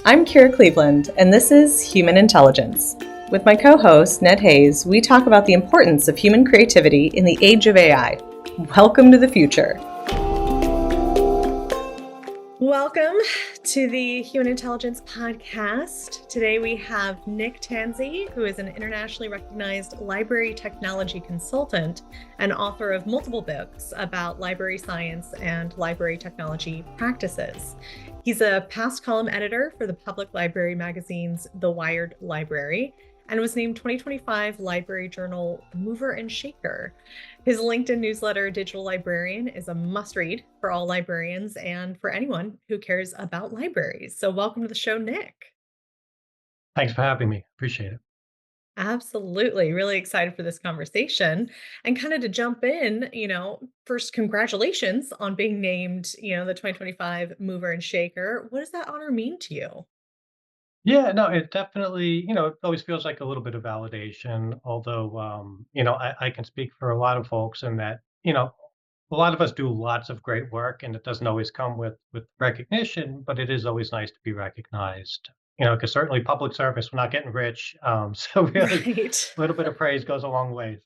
I'm Kira Cleveland, and this is Human Intelligence. With my co host, Ned Hayes, we talk about the importance of human creativity in the age of AI. Welcome to the future. Welcome to the Human Intelligence Podcast. Today we have Nick Tanzi, who is an internationally recognized library technology consultant and author of multiple books about library science and library technology practices. He's a past column editor for the public library magazine's The Wired Library and was named 2025 Library Journal Mover and Shaker. His LinkedIn newsletter, Digital Librarian, is a must-read for all librarians and for anyone who cares about libraries. So welcome to the show, Nick. Thanks for having me. Appreciate it. Absolutely. Really excited for this conversation. And kind of to jump in, first, congratulations on being named, the 2025 Mover and Shaker. What does that honor mean to you? Yeah, no, it definitely, it always feels like a little bit of validation. Although, I can speak for a lot of folks in that, a lot of us do lots of great work, and it doesn't always come with recognition, but it is always nice to be recognized. Because certainly public service, we're not getting rich, so really, Right. a little bit of praise goes a long ways.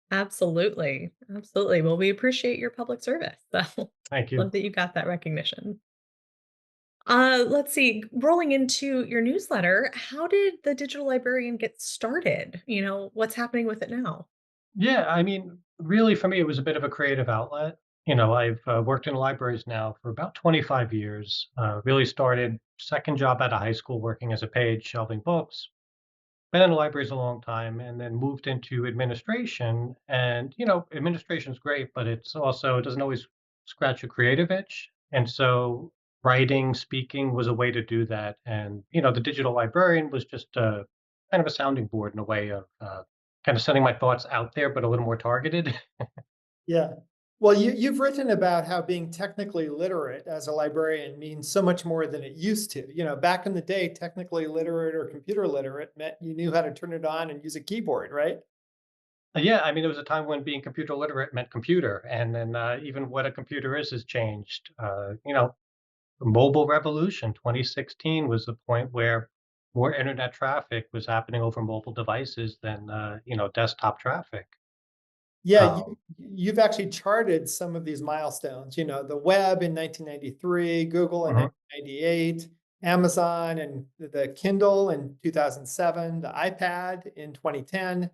Absolutely. Absolutely. Well, we appreciate your public service. So Thank you. love that you got that recognition. Let's see. Rolling into your newsletter, how did the digital librarian get started? What's happening with it now? Yeah, I mean, really, for me, it was a bit of a creative outlet. I've worked in libraries now for about 25 years. Really started second job out of high school working as a page shelving books. Been in libraries a long time, and then moved into administration. And administration's great, but it doesn't always scratch a creative itch. And so, writing, speaking was a way to do that. And the digital librarian was just kind of a sounding board in a way of kind of sending my thoughts out there, but a little more targeted. Yeah. Well, you've written about how being technically literate as a librarian means so much more than it used to. Back in the day, technically literate or computer literate meant you knew how to turn it on and use a keyboard, right? Yeah, I mean, there was a time when being computer literate meant computer, and then even what a computer is has changed. The mobile revolution, 2016 was the point where more internet traffic was happening over mobile devices than desktop traffic. Yeah, Um, you've actually charted some of these milestones. The web in 1993, Google in mhm. 1998, Amazon and the Kindle in 2007, the iPad in 2010,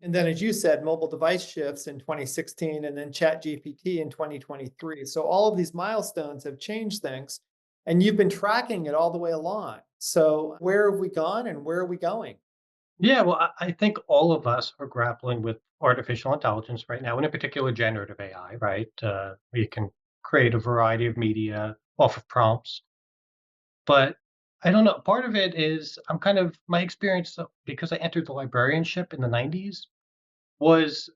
and then, as you said, mobile device shifts in 2016, and then ChatGPT in 2023. So all of these milestones have changed things, and you've been tracking it all the way along. So where have we gone, and where are we going? Yeah, well, I think all of us are grappling with artificial intelligence right now, and in particular, generative AI. Right, you can create a variety of media off of prompts. But I don't know, part of it is I'm kind of my experience because I entered the librarianship in the 90s was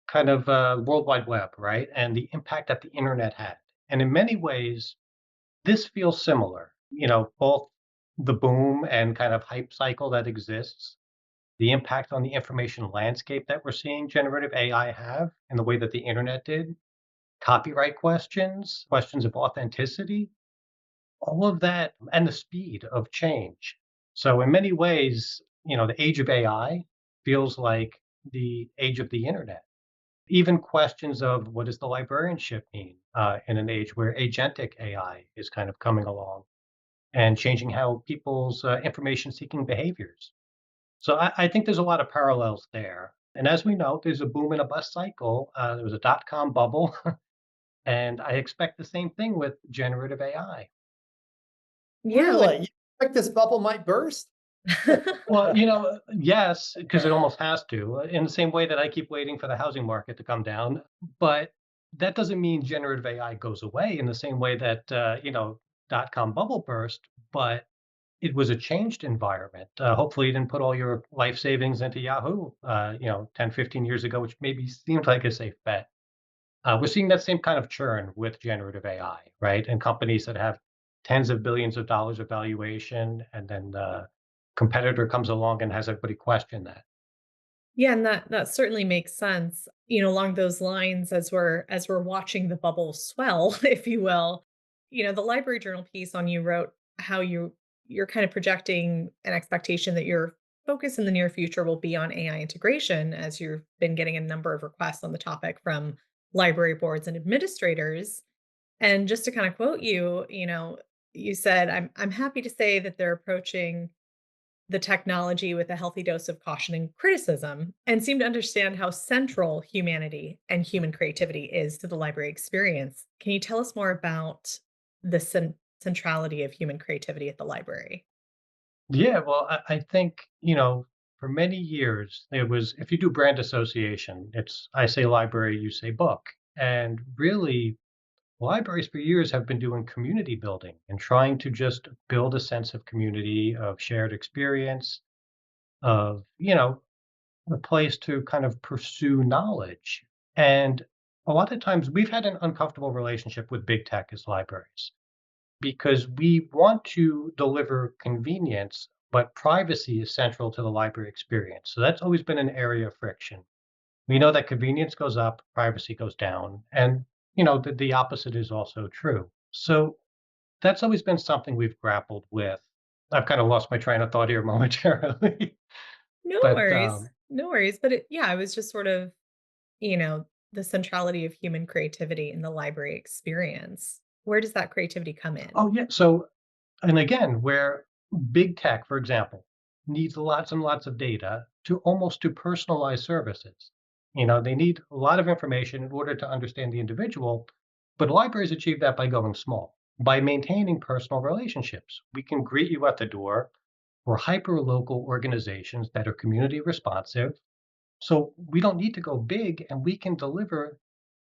kind of World Wide Web, right? And the impact that the internet had. And in many ways, this feels similar. Both the boom and kind of hype cycle that exists, the impact on the information landscape that we're seeing generative AI have, and the way that the internet did, copyright questions, questions of authenticity, all of that and the speed of change. So in many ways, the age of AI feels like the age of the internet. Even questions of what does the librarianship mean in an age where agentic AI is kind of coming along and changing how people's information seeking behaviors. So I think there's a lot of parallels there. And as we know, there's a boom and a bust cycle. There was a dot-com bubble, and I expect the same thing with generative AI. Yeah, Really? You think this bubble might burst? Well, yes, because it almost has to, in the same way that I keep waiting for the housing market to come down. But that doesn't mean generative AI goes away in the same way that, dot-com bubble burst, but it was a changed environment. Hopefully, you didn't put all your life savings into Yahoo, 10, 15 years ago, which maybe seemed like a safe bet. We're seeing that same kind of churn with generative AI, right? And companies that have tens of billions of dollars of valuation, and then the competitor comes along and has everybody question that. Yeah, and that certainly makes sense. Along those lines, as we're watching the bubble swell, if you will. The Library Journal piece on you wrote how you're kind of projecting an expectation that your focus in the near future will be on AI integration, as you've been getting a number of requests on the topic from library boards and administrators. And just to kind of quote you, you said, I'm happy to say that they're approaching the technology with a healthy dose of caution and criticism and seem to understand how central humanity and human creativity is to the library experience. Can you tell us more about the centrality of human creativity at the library? Yeah, well, I think, for many years, it was if you do brand association, it's I say library, you say book. And really, libraries for years have been doing community building and trying to just build a sense of community, of shared experience, of, a place to kind of pursue knowledge. And a lot of times we've had an uncomfortable relationship with big tech as libraries because we want to deliver convenience, but privacy is central to the library experience. So that's always been an area of friction. We know that convenience goes up, privacy goes down, and the opposite is also true. So that's always been something we've grappled with. I've kind of lost my train of thought here momentarily, No but worries. No worries. But yeah, I was just sort of, you know, the centrality of human creativity in the library experience. Where does that creativity come in? oh yeah. So and again, where big tech, for example, needs lots and lots of data to personalize services. They need a lot of information in order to understand the individual, but libraries achieve that by going small, by maintaining personal relationships. We can greet you at the door. We're hyper local organizations that are community responsive. So we don't need to go big and we can deliver,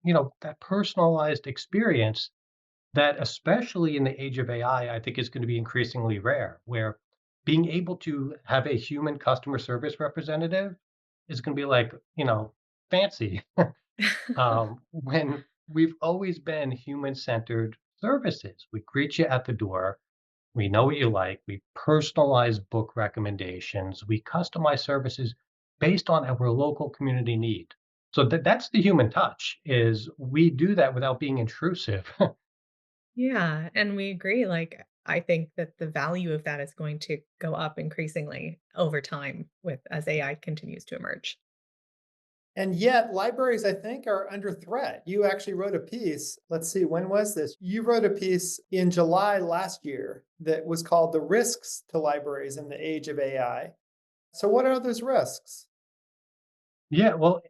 that personalized experience that especially in the age of AI, I think is going to be increasingly rare, where being able to have a human customer service representative is going to be like, fancy. When we've always been human centered services, we greet you at the door. We know what you like. We personalize book recommendations. We customize services based on our local community need. So that's the human touch is we do that without being intrusive. Yeah, and we agree, like, I think that the value of that is going to go up increasingly over time with as AI continues to emerge. And yet, libraries, I think, are under threat. You actually wrote a piece. Let's see, when was this? You wrote a piece in July last year that was called The Risks to Libraries in the Age of AI. So, what are those risks? Yeah, well,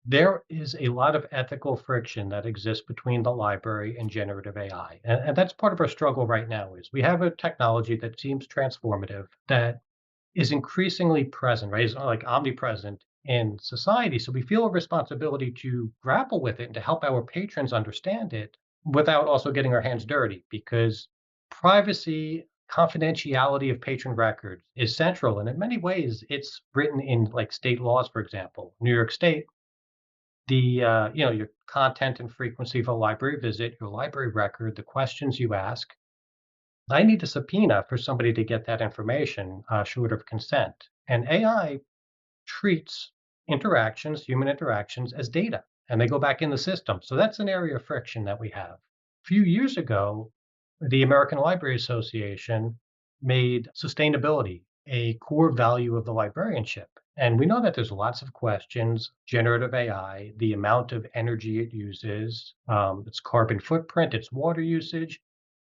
there is a lot of ethical friction that exists between the library and generative AI. And that's part of our struggle right now is we have a technology that seems transformative, that is increasingly present, right? Is like omnipresent in society. So we feel a responsibility to grapple with it and to help our patrons understand it without also getting our hands dirty because privacy, confidentiality of patron records is central. And in many ways, it's written in like state laws, for example, New York State, your content and frequency of a library visit, your library record, the questions you ask. I need a subpoena for somebody to get that information short of consent. And AI treats interactions, human interactions, as data, and they go back in the system. So that's an area of friction that we have. A few years ago, the American Library Association made sustainability a core value of the librarianship. And we know that there's lots of questions, generative AI, the amount of energy it uses, its carbon footprint, its water usage,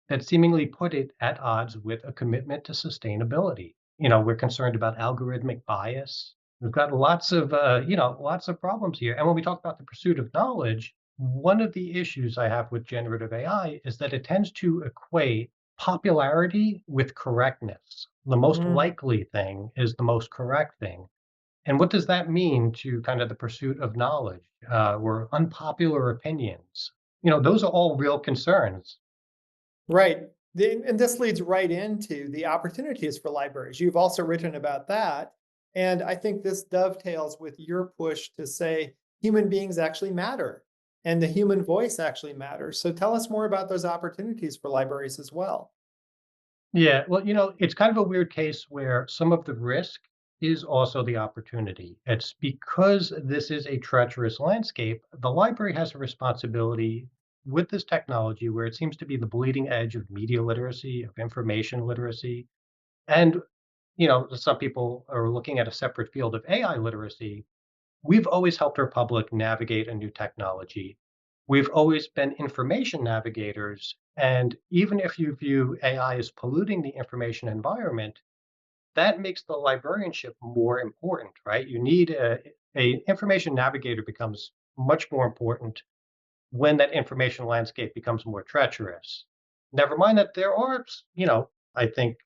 that seemingly put it at odds with a commitment to sustainability. We're concerned about algorithmic bias. We've got lots of problems here. And when we talk about the pursuit of knowledge, one of the issues I have with generative AI is that it tends to equate popularity with correctness. The most Mm, likely thing is the most correct thing. And what does that mean to kind of the pursuit of knowledge or unpopular opinions? Those are all real concerns. right. And this leads right into the opportunities for libraries. You've also written about that. And I think this dovetails with your push to say human beings actually matter and the human voice actually matters. So tell us more about those opportunities for libraries as well. Yeah, well, it's kind of a weird case where some of the risk is also the opportunity. It's because this is a treacherous landscape, the library has a responsibility with this technology where it seems to be the bleeding edge of media literacy, of information literacy, and some people are looking at a separate field of AI literacy. We've always helped our public navigate a new technology. We've always been information navigators. And even if you view AI as polluting the information environment, that makes the librarianship more important, right? You need a information navigator becomes much more important when that information landscape becomes more treacherous. Never mind that there are, I think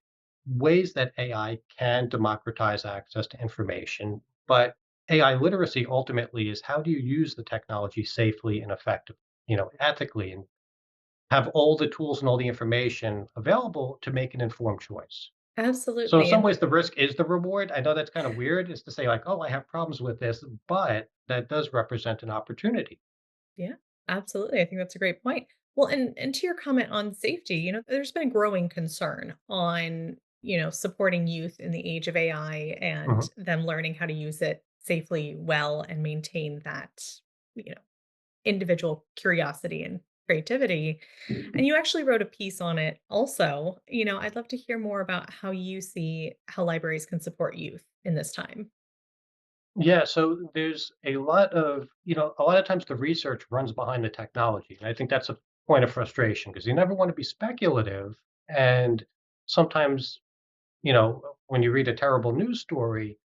ways that AI can democratize access to information, but AI literacy ultimately is how do you use the technology safely and effectively, ethically, and have all the tools and all the information available to make an informed choice. So in Absolutely. some And ways, the risk is the reward. I know that's kind of weird, is to say like, oh, I have problems with this, but that does represent an opportunity. yeah, absolutely. I think that's a great point. Well, and to your comment on safety, there's been a growing concern on, supporting youth in the age of AI and Mhm. them learning how to use it safely, well, and maintain that, you know, individual curiosity and creativity. And you actually wrote a piece on it also. I'd love to hear more about how you see how libraries can support youth in this time. Yeah, so there's a lot of times the research runs behind the technology. And I think that's a point of frustration because you never want to be speculative. And sometimes, when you read a terrible news story,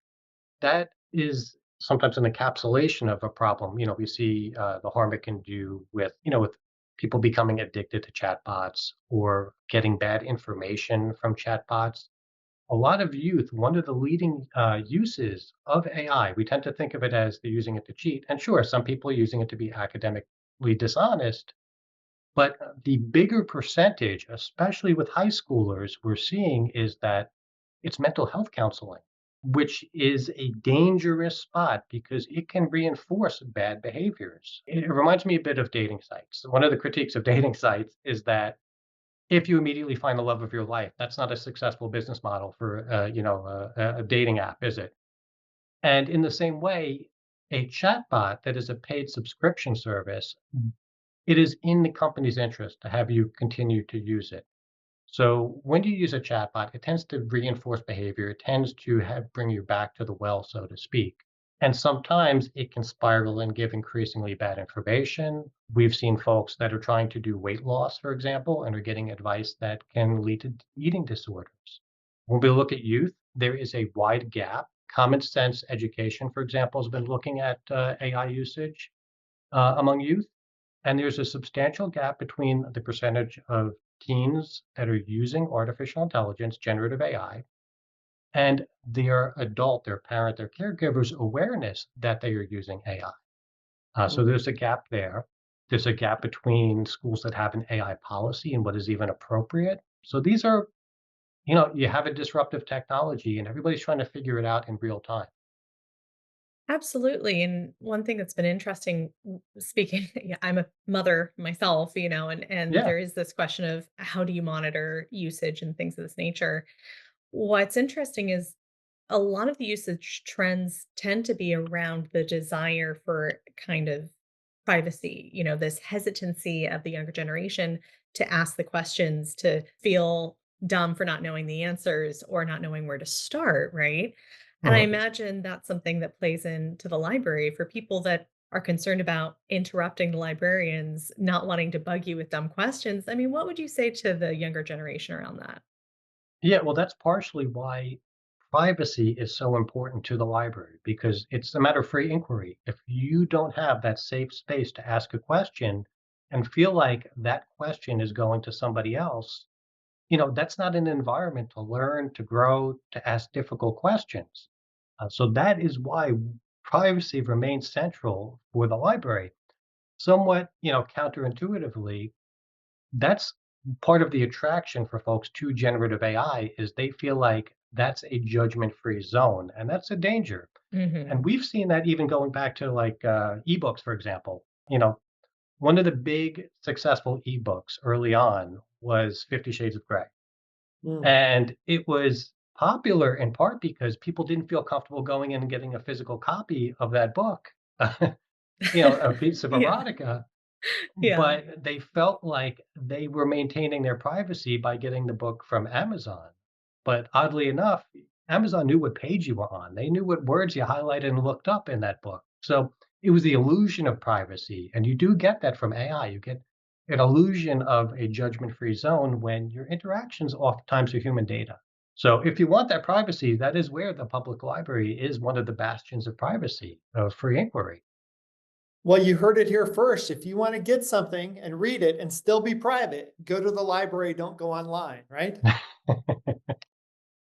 that is sometimes an encapsulation of a problem. We see the harm it can do with people becoming addicted to chatbots or getting bad information from chatbots. A lot of youth, one of the leading uses of AI, we tend to think of it as they're using it to cheat. And sure, some people are using it to be academically dishonest. But the bigger percentage, especially with high schoolers, we're seeing is that it's mental health counseling, which is a dangerous spot because it can reinforce bad behaviors. It reminds me a bit of dating sites. One of the critiques of dating sites is that if you immediately find the love of your life, that's not a successful business model for a dating app, is it? And in the same way, a chatbot that is a paid subscription service, it is in the company's interest to have you continue to use it. So when you use a chatbot, it tends to reinforce behavior. It tends to bring you back to the well, so to speak. And sometimes it can spiral and give increasingly bad information. We've seen folks that are trying to do weight loss, for example, and are getting advice that can lead to eating disorders. When we look at youth, there is a wide gap. Common sense education, for example, has been looking at AI usage among youth. And there's a substantial gap between the percentage of teens that are using artificial intelligence, generative AI, and their parent, their caregivers' awareness that they are using AI. So Mm. there's a gap there. There's a gap between schools that have an AI policy and what is even appropriate. So these are, you have a disruptive technology and everybody's trying to figure it out in real time. Absolutely. And one thing that's been interesting, speaking, yeah, I'm a mother myself, and Yeah. there is this question of how do you monitor usage and things of this nature. What's interesting is a lot of the usage trends tend to be around the desire for kind of privacy, this hesitancy of the younger generation to ask the questions, to feel dumb for not knowing the answers or not knowing where to start, right? And I Mhm. imagine that's something that plays into the library for people that are concerned about interrupting the librarians, not wanting to bug you with dumb questions. I mean, what would you say to the younger generation around that? Yeah, well, that's partially why privacy is so important to the library because it's a matter of free inquiry. If you don't have that safe space to ask a question and feel like that question is going to somebody else, that's not an environment to learn, to grow, to ask difficult questions. So that is why privacy remains central for the library. Somewhat, counterintuitively, that's part of the attraction for folks to generative AI is they feel like that's a judgment-free zone, and that's a danger. And Mhm. we've seen that even going back to like ebooks, for example. One of the big successful ebooks early on was 50 Shades of Grey. Mm. And it was popular in part because people didn't feel comfortable going in and getting a physical copy of that book, a piece of Yeah. erotica. Yeah. but they felt like they were maintaining their privacy by getting the book from Amazon. But oddly enough, Amazon knew what page you were on. They knew what words you highlighted and looked up in that book. So it was the illusion of privacy. And you do get that from AI. You get an illusion of a judgment free zone when your interactions oftentimes are human data. So if you want that privacy, that is where the public library is one of the bastions of privacy, of free inquiry. Well, you heard it here first. If you want to get something and read it and still be private, go to the library, don't go online, right?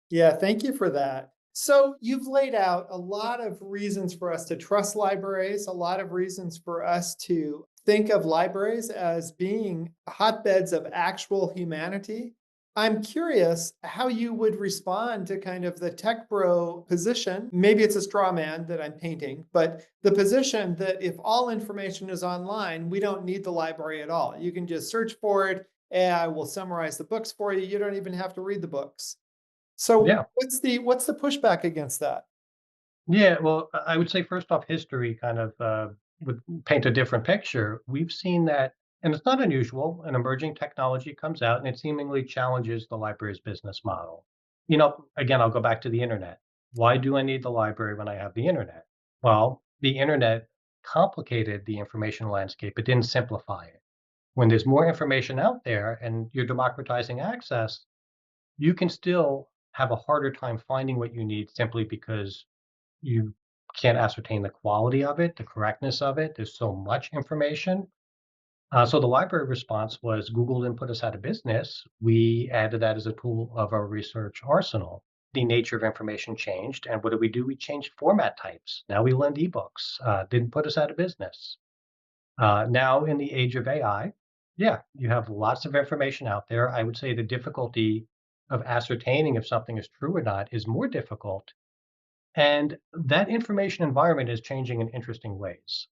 Yeah, thank you for that. So, you've laid out a lot of reasons for us to trust libraries, a lot of reasons for us to think of libraries as being hotbeds of actual humanity. I'm curious how you would respond to kind of the tech bro position. Maybe it's a straw man that I'm painting, but the position that if all information is online, we don't need the library at all. You can just search for it, AI will summarize the books for you. You don't even have to read the books. So Yeah. what's the pushback against that? Yeah, well, I would say first off, history kind of would paint a different picture. We've seen that, and it's not unusual. An emerging technology comes out and it seemingly challenges the library's business model. Again, I'll go back to the internet. Why do I need the library when I have the internet? Well, the internet complicated the information landscape, it didn't simplify it. When there's more information out there and you're democratizing access, you can still have a harder time finding what you need simply because you can't ascertain the quality of it, the correctness of it. There's so much information. So the library response was Google didn't put us out of business. We added that as a tool of our research arsenal. The nature of information changed. And what did we do? We changed format types. Now we lend ebooks. Didn't put us out of business. Now, in the age of AI, yeah, you have lots of information out there. I would say the difficulty of ascertaining if something is true or not is more difficult, and that information environment is changing in interesting ways.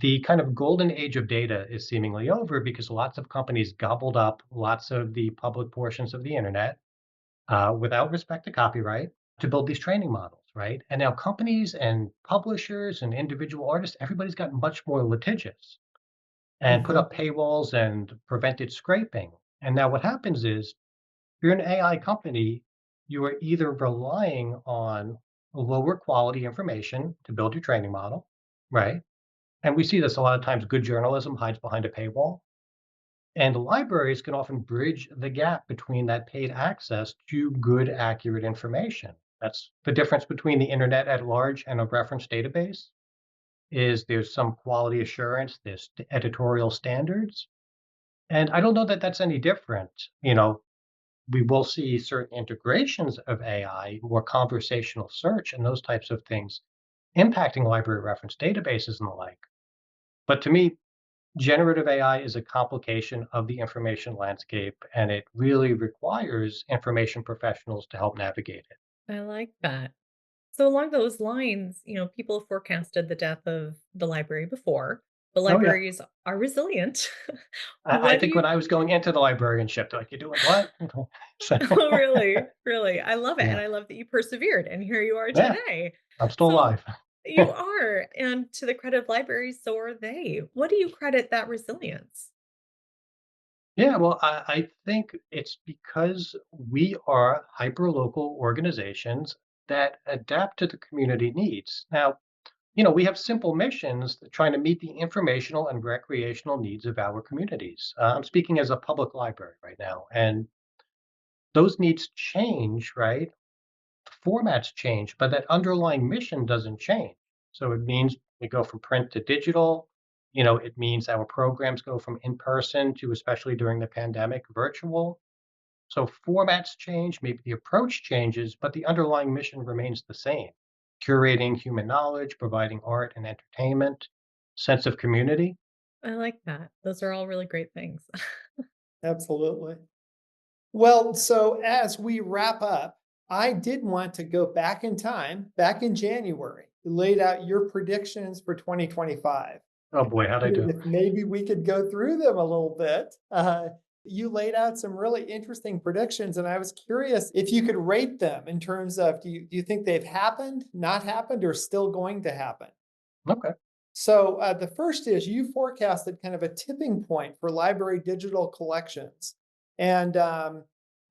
The kind of golden age of data is seemingly over because lots of companies gobbled up lots of the public portions of the internet without respect to copyright to build these training models, right? And now companies and publishers and individual artists, everybody's gotten much more litigious and put Mhm, up paywalls and prevented scraping. And now what happens is if you're an AI company, you are either relying on lower quality information to build your training model, right? And we see this a lot of times. Good journalism hides behind a paywall. And libraries can often bridge the gap between that paid access to good, accurate information. That's the difference between the internet at large and a reference database is there's some quality assurance, there's editorial standards. And I don't know that that's any different. We will see certain integrations of AI, more conversational search and those types of things impacting library reference databases and the like. But to me, generative AI is a complication of the information landscape, and it really requires information professionals to help navigate it. I like that. So along those lines, people forecasted the death of the library before, but Oh, yeah. libraries are resilient. I What do think you when I was going into the librarianship, they're like, "You're doing what?" So, Oh, really? Really? I love it, and yeah, I love that you persevered, and here you are yeah, today. I'm still So alive. you are, and to the credit of libraries, so are they. What do you credit that resilience? Yeah, well, I think it's because we are hyperlocal organizations that adapt to the community needs. Now, we have simple missions that trying to meet the informational and recreational needs of our communities. I'm speaking as a public library right now, and those needs change, right? Formats change, but that underlying mission doesn't change. So it means we go from print to digital. It means our programs go from in person to, especially during the pandemic, virtual. So formats change, maybe the approach changes, but the underlying mission remains the same: curating human knowledge, providing art and entertainment, sense of community. I like that. Those are all really great things. absolutely. Well, so as we wrap up, I did want to go back in time, back in January. You laid out your predictions for 2025. Oh boy, how'd I do? If maybe we could go through them a little bit. You laid out some really interesting predictions, and I was curious if you could rate them in terms of do you think they've happened, not happened, or still going to happen? Okay. So the first is you forecasted kind of a tipping point for library digital collections. And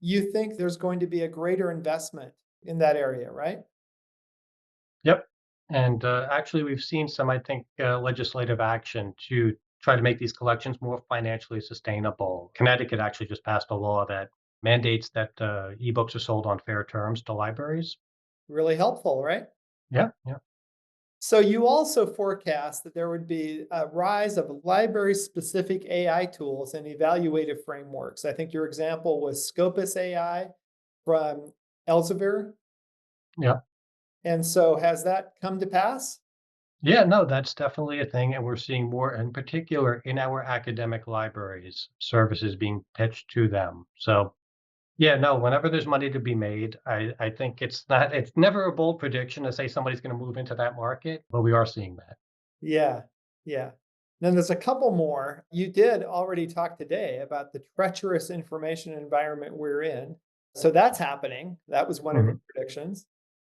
you think there's going to be a greater investment in that area, right? Yep. And actually, we've seen some, I think, legislative action to try to make these collections more financially sustainable. Connecticut actually just passed a law that mandates that ebooks are sold on fair terms to libraries. Really helpful, right? Yeah, yeah. So you also forecast that there would be a rise of library-specific AI tools and evaluative frameworks. I think your example was Scopus AI from Elsevier. Yeah. And so has that come to pass? Yeah, no, that's definitely a thing. And we're seeing more, in particular, in our academic libraries, services being pitched to them. So, yeah, no, whenever there's money to be made, I think it's never a bold prediction to say somebody's going to move into that market, but we are seeing that. Yeah, yeah. Then there's a couple more. You did already talk today about the treacherous information environment we're in. So that's happening. That was one of your Mhm. predictions.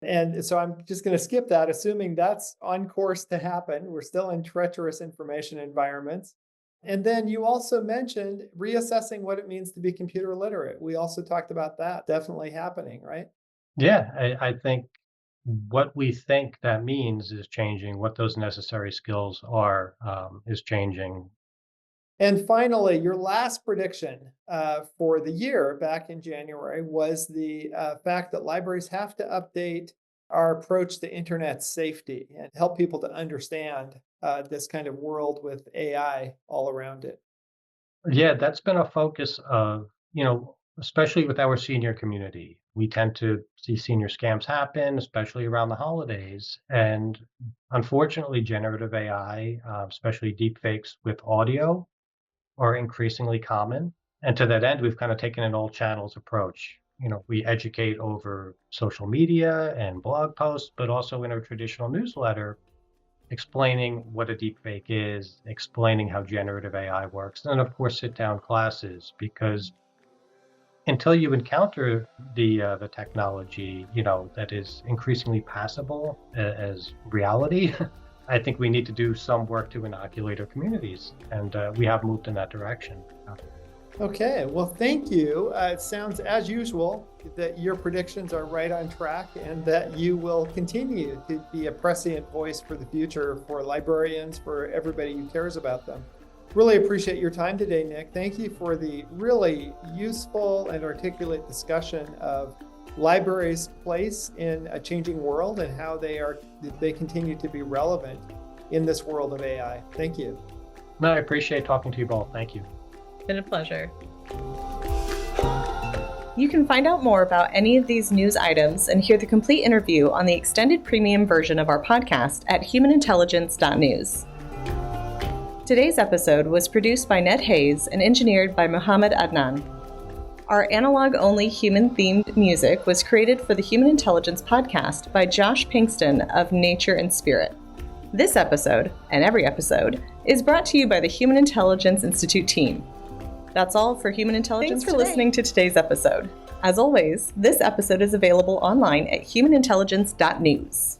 And so I'm just going to skip that, assuming that's on course to happen. We're still in treacherous information environments. And then you also mentioned reassessing what it means to be computer literate. We also talked about that definitely happening, right? Yeah, I think what we think that means is changing. What those necessary skills are is changing. And finally, your last prediction for the year back in January was the fact that libraries have to update our approach to internet safety and help people to understand this kind of world with AI all around it. Yeah, that's been a focus of, especially with our senior community. We tend to see senior scams happen, especially around the holidays. And unfortunately, generative AI, especially deep fakes with audio, are increasingly common. And to that end, we've kind of taken an all channels approach. We educate over social media and blog posts, but also in our traditional newsletter, explaining what a deepfake is, explaining how generative AI works, and of course, sit down classes because until you encounter the technology, that is increasingly passable as reality, I think we need to do some work to inoculate our communities, and we have moved in that direction. Okay, well, thank you. It sounds, as usual, that your predictions are right on track and that you will continue to be a prescient voice for the future for librarians, for everybody who cares about them. Really appreciate your time today, Nick. Thank you for the really useful and articulate discussion of libraries' place in a changing world and how they continue to be relevant in this world of AI. Thank you. No, I appreciate talking to you both. Thank you. Been a pleasure. You can find out more about any of these news items and hear the complete interview on the extended premium version of our podcast at humanintelligence.news. Today's episode was produced by Ned Hayes and engineered by Muhammad Adnan. Our analog-only human-themed music was created for the Human Intelligence podcast by Josh Pinkston of Nature and Spirit. This episode, and every episode, is brought to you by the Human Intelligence Institute team. That's all for Human Intelligence. Thanks for listening to today's episode. As always, this episode is available online at humanintelligence.news.